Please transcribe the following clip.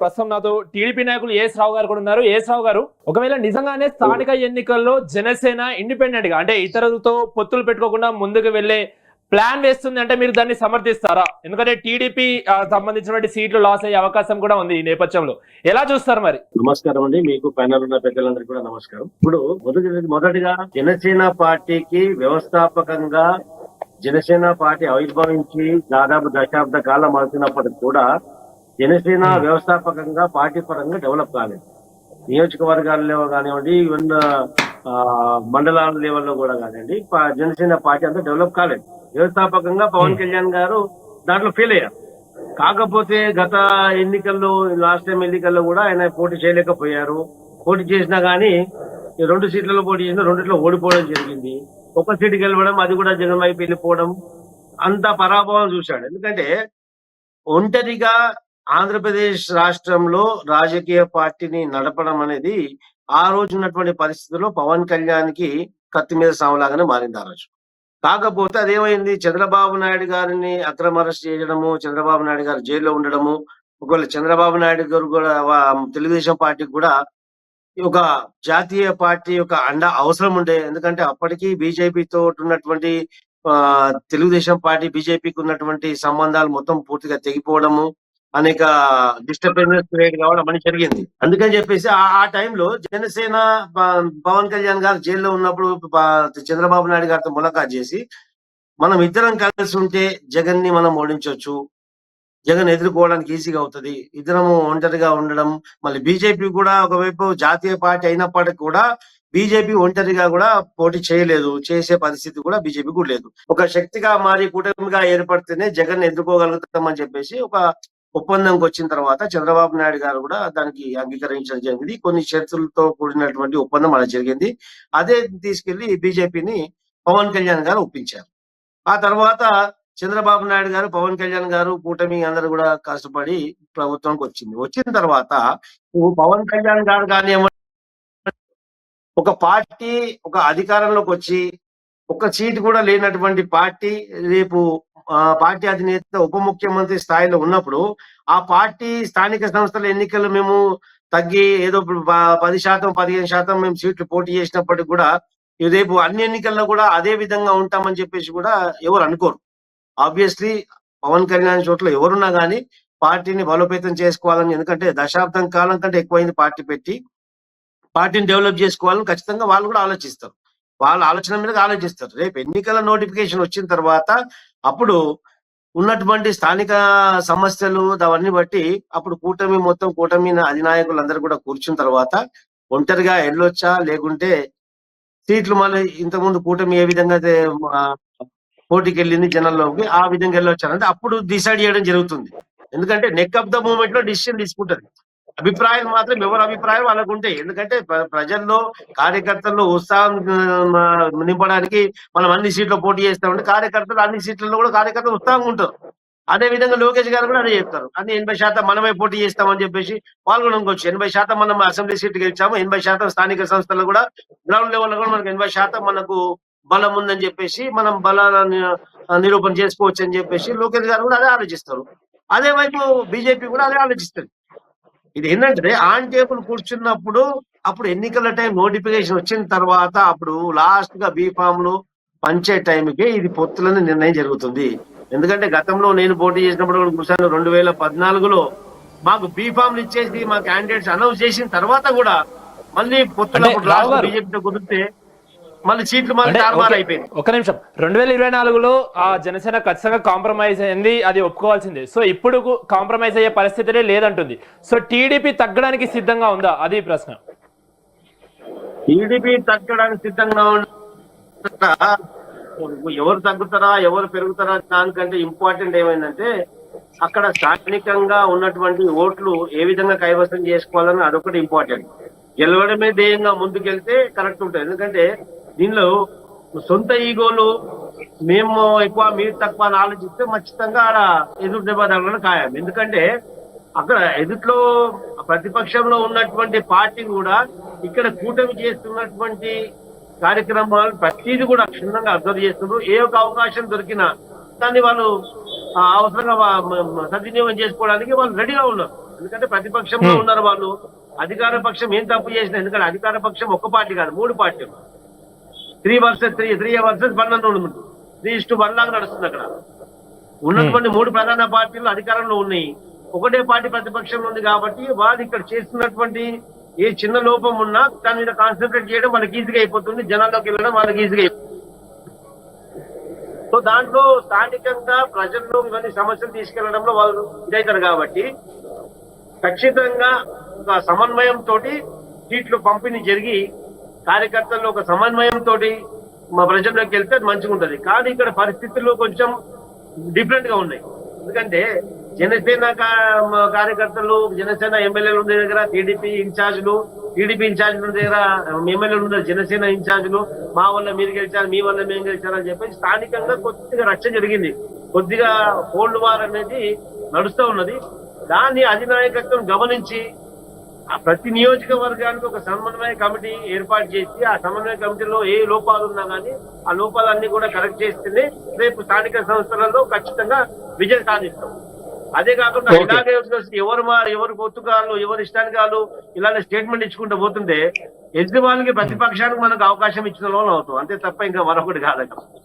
ప్రస్తుతం నాతో టీడీపీ నాయకులు ఏఎస్ రావు గారు కూడా ఉన్నారు. ఏఎస్ రావు గారు, ఒకవేళ నిజంగానే స్థానిక ఎన్నికల్లో జనసేన ఇండిపెండెంట్ గా అంటే ఇతరులతో పొత్తులు పెట్టుకోకుండా ముందుకు వెళ్లే ప్లాన్ వేస్తుంది అంటే మీరు దాన్ని సమర్థిస్తారా? ఎందుకంటే టీడీపీ సంబంధించినటువంటి సీట్లు లాస్ అయ్యే అవకాశం కూడా ఉంది ఈ నేపథ్యంలో. ఎలా చూస్తారు మరి? నమస్కారం అండి, మీకు పైన ఉన్న పెద్దలందరికీ కూడా నమస్కారం. ఇప్పుడు మొదటిగా జనసేన పార్టీకి వ్యవస్థాపకంగా జనసేన పార్టీ ఆవిర్భవించి దాదాపు దశాబ్ద కాలం అవుతున్నప్పటికి కూడా జనసేన వ్యవస్థాపకంగా పార్టీ పరంగా డెవలప్ కాలేదు. నియోజకవర్గాల్లో కానివ్వండి, ఈవెన్ మండలాల లెవెల్లో కూడా కానివ్వండి, జనసేన పార్టీ అంతా డెవలప్ కాలేదు. వ్యవస్థాపకంగా పవన్ కళ్యాణ్ గారు దాంట్లో ఫెయిల్ అయ్యారు. కాకపోతే గత ఎన్నికల్లో, లాస్ట్ టైం ఎన్నికల్లో కూడా ఆయన పోటీ చేయలేకపోయారు. పోటీ చేసినా గానీ 2 సీట్లలో పోటీ చేసిన 2లో ఓడిపోవడం జరిగింది. ఒక సీటు గెలవడం, అది కూడా జగన్ వైపు వెళ్ళిపోవడం, అంత పరాభవం చూశాడు. ఎందుకంటే ఒంటరిగా ఆంధ్రప్రదేశ్ రాష్ట్రంలో రాజకీయ పార్టీని నడపడం అనేది ఆ రోజు ఉన్నటువంటి పరిస్థితుల్లో పవన్ కళ్యాణ్ కి కత్తి మీద సాములాగానే మారింది ఆ రోజు. కాకపోతే అదేమైంది, చంద్రబాబు నాయుడు గారిని అక్రమ అరెస్ట్ చేయడము, చంద్రబాబు నాయుడు గారు జైల్లో ఉండడము, ఒకవేళ చంద్రబాబు నాయుడు గారు కూడా తెలుగుదేశం పార్టీకి కూడా ఒక జాతీయ పార్టీ యొక్క అండ అవసరం ఉండే. ఎందుకంటే అప్పటికి బీజేపీతో ఉన్నటువంటి తెలుగుదేశం పార్టీ బీజేపీకి ఉన్నటువంటి సంబంధాలు మొత్తం పూర్తిగా తెగిపోవడము, అనేక డిస్టర్బెన్స్ క్రియేట్ కావడం అని జరిగింది. అందుకని చెప్పేసి ఆ టైంలో జనసేన పవన్ కళ్యాణ్ గారు జైల్లో ఉన్నప్పుడు చంద్రబాబు నాయుడు గారితో ములాఖాత్ చేసి, మనం ఇద్దరం కలిసి ఉంటే జగన్ ని మనం ఓడించవచ్చు, జగన్ ఎదుర్కోవడానికి ఈజీగా అవుతుంది, ఇద్దరము ఒంటరిగా ఉండడం. మళ్ళీ బీజేపీ కూడా ఒకవైపు జాతీయ పార్టీ అయినప్పటికీ కూడా బీజేపీ ఒంటరిగా కూడా పోటీ చేయలేదు, చేసే పరిస్థితి కూడా బీజేపీ కూడా లేదు. ఒక శక్తిగా మారి కూటమిగా ఏర్పడితేనే జగన్ ఎదుర్కోగలుగుతామని చెప్పేసి ఒక ఒప్పందంకి వచ్చిన తర్వాత చంద్రబాబు నాయుడు గారు కూడా దానికి అంగీకరించడం జరిగింది. కొన్ని షరతులతో కూడినటువంటి ఒప్పందం అలా జరిగింది. అదే తీసుకెళ్లి బీజేపీని పవన్ కళ్యాణ్ గారు ఒప్పించారు. ఆ తర్వాత చంద్రబాబు నాయుడు గారు, పవన్ కళ్యాణ్ గారు, కూటమి అందరూ కూడా కష్టపడి ప్రభుత్వానికి వచ్చిన తర్వాత పవన్ కళ్యాణ్ గారు కానీ ఒక పార్టీ ఒక అధికారంలోకి వచ్చి ఒక సీటు కూడా లేనటువంటి పార్టీ రేపు పార్టీ అధినేత ఉప ముఖ్యమంత్రి స్థాయిలో ఉన్నప్పుడు ఆ పార్టీ స్థానిక సంస్థల ఎన్నికలు మేము తగ్గి ఏదో 10%, 15% మేము సీట్లు పోటీ చేసినప్పటికీ కూడా రేపు అన్ని ఎన్నికల్లో కూడా అదే విధంగా ఉంటామని చెప్పేసి కూడా ఎవరు అనుకోరు. ఆబ్వియస్లీ పవన్ కళ్యాణ్ చోట్ల ఎవరున్నా గానీ పార్టీని బలోపేతం చేసుకోవాలని, ఎందుకంటే దశాబ్దం కాలం కంటే ఎక్కువైంది పార్టీ పెట్టి, పార్టీని డెవలప్ చేసుకోవాలని ఖచ్చితంగా వాళ్ళు కూడా ఆలోచిస్తారు. వాళ్ళ ఆలోచన మీద ఆలోచిస్తారు. రేపు ఎన్నికల నోటిఫికేషన్ వచ్చిన తర్వాత అప్పుడు ఉన్నటువంటి స్థానిక సమస్యలు అవన్నీ బట్టి అప్పుడు కూటమి అధినాయకులందరూ కూడా కూర్చున్న తర్వాత ఒంటరిగా వెళ్ళొచ్చా, లేకుంటే సీట్లు మళ్ళీ ఇంతకుముందు కూటమి ఏ విధంగా పోటీకి వెళ్ళింది జనంలోకి ఆ విధంగా వెళ్ళొచ్చారంటే అప్పుడు డిసైడ్ చేయడం జరుగుతుంది. ఎందుకంటే నెక్ ఆఫ్ ద మూమెంట్ లో డిసిషన్ తీసుకుంటది. అభిప్రాయాలు మాత్రం ఎవరి అభిప్రాయం వాళ్ళకు ఉంటాయి. ఎందుకంటే ప్రజల్లో కార్యకర్తల్లో ఉత్సాహం నింపడానికి మనం అన్ని సీట్లు పోటీ చేస్తామంటే కార్యకర్తలు అన్ని సీట్లలో కూడా కార్యకర్తలు ఉత్సాహంగా ఉంటారు. అదే విధంగా లోకేష్ గారు కూడా అదే చెప్తారు, అన్ని 80% మనమే పోటీ చేస్తామని చెప్పేసి వాళ్ళు కూడా అనుకోవచ్చు. 80% మనం అసెంబ్లీ సీట్లు గెలిచాము, 80% స్థానిక సంస్థలు కూడా గ్రౌండ్ లెవెల్ కూడా మనకు 80% మనకు బలం ఉందని చెప్పేసి మనం బలాన్ని నిరూపణ చేసుకోవచ్చు అని చెప్పేసి లోకేష్ గారు కూడా అదే ఆలోచిస్తారు. అదే వైపు బీజేపీ కూడా అదే ఆలోచిస్తుంది. ఇది ఏంటంటే ఆన్ టేబుల్ కూర్చున్నప్పుడు అప్పుడు ఎన్నికల టైం నోటిఫికేషన్ వచ్చిన తర్వాత అప్పుడు లాస్ట్ గా బీఫామ్లు పంచే టైంకి ఇది పొత్తులని నిర్ణయం జరుగుతుంది. ఎందుకంటే గతంలో నేను పోటీ చేసినప్పుడు కూడా చూసాను, 2014లో మాకు బీఫామ్లు ఇచ్చేసి మా క్యాండిడేట్స్ అనౌన్స్ చేసిన తర్వాత కూడా మళ్ళీ పొత్తులప్పుడు లాస్ట్ బీజేపీతో కుదిరితే మళ్ళీ సీట్లు మళ్ళీ అయిపోయింది. ఒక నిమిషం, 2024లో ఆ జనసేన ఖచ్చితంగా కాంప్రమైజ్ అయింది, అది ఒప్పుకోవాల్సిందే. సో ఇప్పుడు కాంప్రమైజ్ అయ్యే పరిస్థితులే లేదంటుంది. సో టీడీపీ తగ్గడానికి సిద్ధంగా ఉందా, అది ప్రశ్న. టీడీపీ తగ్గడానికి సిద్ధంగా ఉందా, ఎవరు తగ్గుతారా ఎవరు పెరుగుతారా దానికంటే ఇంపార్టెంట్ ఏమైందంటే అక్కడ స్థానికంగా ఉన్నటువంటి ఓట్లు ఏ విధంగా కైవసం చేసుకోవాలని అదొకటి ఇంపార్టెంట్. గెలవడమే ధ్యేయంగా ముందుకెళ్తే కరెక్ట్ ఉంటుంది. ఎందుకంటే దీనిలో సొంత ఈగోలు, మేము ఎక్కువ మీరు తక్కువ అని ఆలోచిస్తే ఖచ్చితంగా ఆడ ఎదురు దెబ్బ తగలడం ఖాయం. ఎందుకంటే అక్కడ ఎదుట్లో ప్రతిపక్షంలో ఉన్నటువంటి పార్టీ కూడా ఇక్కడ కూటమి చేస్తున్నటువంటి కార్యక్రమాలు ప్రతిదీ కూడా క్షుణ్ణంగా అబ్జర్వ్ చేస్తున్నారు. ఏ ఒక్క అవకాశం దొరికినా దాన్ని వాళ్ళు అవసరంగా సద్వినియోగం చేసుకోవడానికి వాళ్ళు రెడీగా ఉన్నారు. ఎందుకంటే ప్రతిపక్షంలో ఉన్నారు వాళ్ళు. అధికార పక్షం ఏం తప్పు చేసిన, ఎందుకంటే అధికార పక్షం ఒక్క పార్టీ కాదు, 3 పార్టీలు. 3 వర్సెస్ 1 అని ఉంది. 3:1 లాగా నడుస్తుంది అక్కడ. ఉన్నటువంటి 3 ప్రధాన పార్టీలు అధికారంలో ఉన్నాయి, ఒకటే పార్టీ ప్రతిపక్షంలో ఉంది. కాబట్టి వాళ్ళు ఇక్కడ చేస్తున్నటువంటి ఏ చిన్న లోపం ఉన్నా దాని మీద కాన్సన్ట్రేట్ చేయడం వాళ్ళకి ఈజీగా అయిపోతుంది, జనాల్లోకి వెళ్ళడం వాళ్ళకి ఈజీగా అయిపోతుంది. సో దాంట్లో స్థానికంగా ప్రజల్లో ఇవన్నీ సమస్యలు తీసుకెళ్లడంలో వాళ్ళు ఇదవుతారు. కాబట్టి ఖచ్చితంగా ఒక సమన్వయం తోటి సీట్లు పంపిణీ జరిగి కార్యకర్తల్లో ఒక సమన్వయం తోటి మా ప్రజల్లోకి వెళ్తే అది మంచిగా ఉంటది. కానీ ఇక్కడ పరిస్థితులు కొంచెం డిఫరెంట్ గా ఉన్నాయి. ఎందుకంటే జనసేన కార్యకర్తలు, జనసేన ఎమ్మెల్యేలు ఉన్న దగ్గర టీడీపీ ఇన్ఛార్జీల దగ్గర ఎమ్మెల్యేలు ఉన్నారు, జనసేన ఇన్ఛార్జీలు మా వల్ల మీరు గెలిచారు, మీ వల్ల మేము గెలిచారని చెప్పి స్థానికంగా కొద్దిగా రచ్చ జరిగింది. కొద్దిగా కోల్డ్ వార్ అనేది నడుస్తూ ఉన్నది. దాన్ని అధినాయకత్వం గమనించి ఆ ప్రతి నియోజకవర్గానికి ఒక సమన్వయ కమిటీ ఏర్పాటు చేసి ఆ సమన్వయ కమిటీలో ఏ లోపాలు ఉన్నా కానీ ఆ లోపాలన్నీ కూడా కరెక్ట్ చేస్తేనే రేపు స్థానిక సంస్థలలో ఖచ్చితంగా విజయం సాధిస్తాం. అదే కాకుండా ఇలాగే ఎవరు పొత్తుకాళ్ళు, ఎవరు ఇష్టానికి వాళ్ళు ఇలానే స్టేట్మెంట్ ఇచ్చుకుంటూ పోతుంటే ఎదుటి వాళ్ళకి ప్రతిపక్షానికి మనకు అవకాశం ఇచ్చిన వాళ్ళు అవుతాం, అంతే తప్ప ఇంకా మరొకటి కాదు.